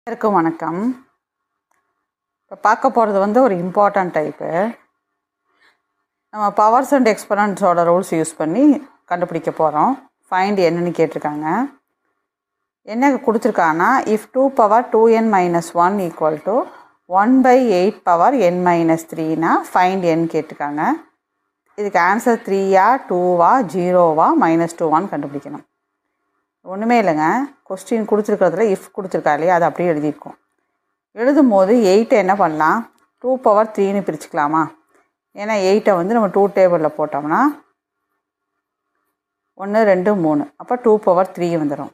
வணக்கம். இப்போ பார்க்க போகிறது வந்து ஒரு இம்பார்ட்டன்ட் டைப்பு. நம்ம பவர்ஸ் அண்ட் எக்ஸ்பொனன்ட்ஸோட ரூல்ஸ் யூஸ் பண்ணி கண்டுபிடிக்க போகிறோம். ஃபைண்ட் என்னன்னு கேட்டிருக்காங்க. என்ன கொடுத்துருக்காங்கன்னா, if 2 power 2n minus 1 equal to 1/8 power n minus 3னா ஃபைண்ட் n கேட்டிருக்காங்க. இதுக்கு ஆன்சர் 3ஆ 2வா 0வா -2வான்னு கண்டுபிடிக்கணும். ஒன்றுமே இல்லைங்க, கொஸ்டின் கொடுத்துருக்கிறதுல இஃப் கொடுத்துருக்கா இல்லையா, அதை அப்படியே எழுதியிருக்கோம். எழுதும் போது 8 என்ன பண்ணலாம், 2 power 3ன்னு பிரிச்சுக்கலாமா? ஏன்னா 8 வந்து நம்ம 2 டேபிளில் போட்டோம்னா 1 2 3, அப்போ 2 power 3 வந்துடும்.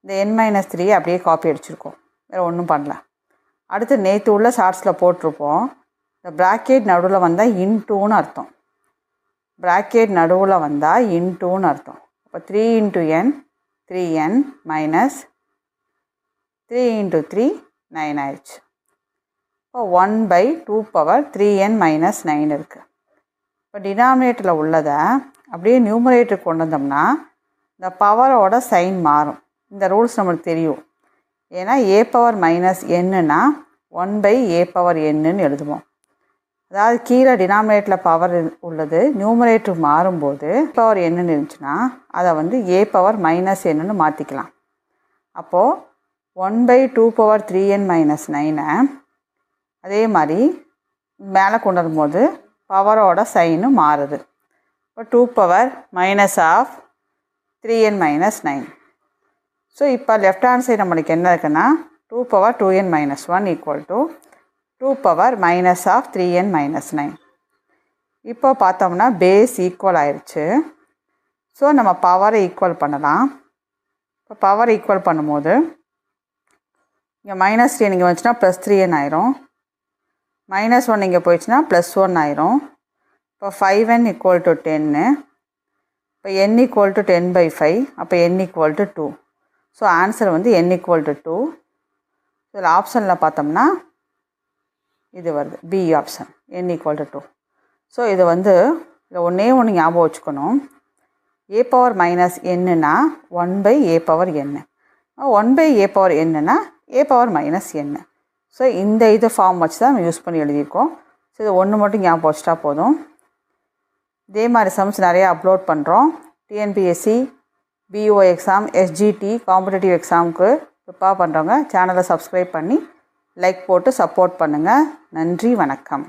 இந்த n-3 அப்படியே காப்பி அடிச்சிருக்கோம், வேறு ஒன்றும் பண்ணல. அடுத்து நேற்று உள்ள ஷார்ட்ஸில் போட்டிருப்போம். இந்த ப்ராக்கெட் நடுவில் வந்தால் இன்டூன்னு அர்த்தம். ப்ராக்கெட் நடுவில் வந்தால் இன்டூன்னு அர்த்தம். அப்போ 3 × n 3n minus 3 × 3 9 ஆயிடுச்சு. இப்போ 1/2 power 3n minus 9 இருக்குது. இப்போ டினாமினேட்டரில் உள்ளதை அப்படியே நியூமரேட்டருக்கு கொண்டு வந்தோம்னா இந்த பவரோட சைன் மாறும். இந்த ரூல்ஸ் நம்மளுக்கு தெரியும். ஏன்னா a பவர் மைனஸ் என்னன்னா 1/a பவர் என்னன்னு எழுதுவோம். அதாவது கீழே டினாமினேட்டரில் பவர் உள்ளது, நியூமரேட்டர் மாறும்போது பவர் என்னன்னு இருந்துச்சுன்னா அதை வந்து a பவர் மைனஸ் என்னன்னு மாற்றிக்கலாம். அப்போது 1/2 power 3n minus 9 அதே மாதிரி மேலே கொண்டு வரும்போது பவரோட சைனு மாறுது. இப்போ 2 power minus of 3n minus 9. So இப்போ லெஃப்ட் ஹேண்ட் சைடு நம்மளுக்கு என்ன இருக்குன்னா 2 power 2n minus 1 equal to 2 power minus of 3n minus 9. இப்போ பார்த்தோம்னா பேஸ் ஈக்குவல் ஆயிடுச்சு. ஸோ நம்ம பவரை ஈக்குவல் பண்ணலாம். இப்போ பவர் ஈக்குவல் பண்ணும்போது இங்கே -3 இங்கே வந்துச்சுன்னா +3n ஆயிரும், -1 இங்கே போயிடுச்சுன்னா +1 ஆயிரும். இப்போ 5n = 10. இப்போ n = 10/5, அப்போ n = 2. ஸோ ஆன்சர் வந்து n = 2. இதில் ஆப்ஷனில் பார்த்தோம்னா இது வருது, பி ஆப்ஷன், n = 2. ஸோ இது வந்து இதில் ஒன்றே ஒன்று ஞாபகம் வச்சுக்கணும். a பவர் மைனஸ் என்னன்னா 1/a power n, 1/a power என்னன்னா a power minus n. So இந்த இது ஃபார்ம் வச்சு தான் நம்ம யூஸ் பண்ணி எழுதியிருக்கோம். ஸோ இது ஒன்று மட்டும் ஞாபகம் வச்சுட்டா போதும். இதே மாதிரி சம்ஸ் நிறையா அப்லோட் பண்ணுறோம். TNPSC, PO exam, SGT competitive எக்ஸாமுக்கு ப்ரிப்பேர் பண்ணுறவங்க சேனலை சப்ஸ்கிரைப் பண்ணி லைக் போட்டு சப்போர்ட் பண்ணுங்கள். நன்றி, வணக்கம்.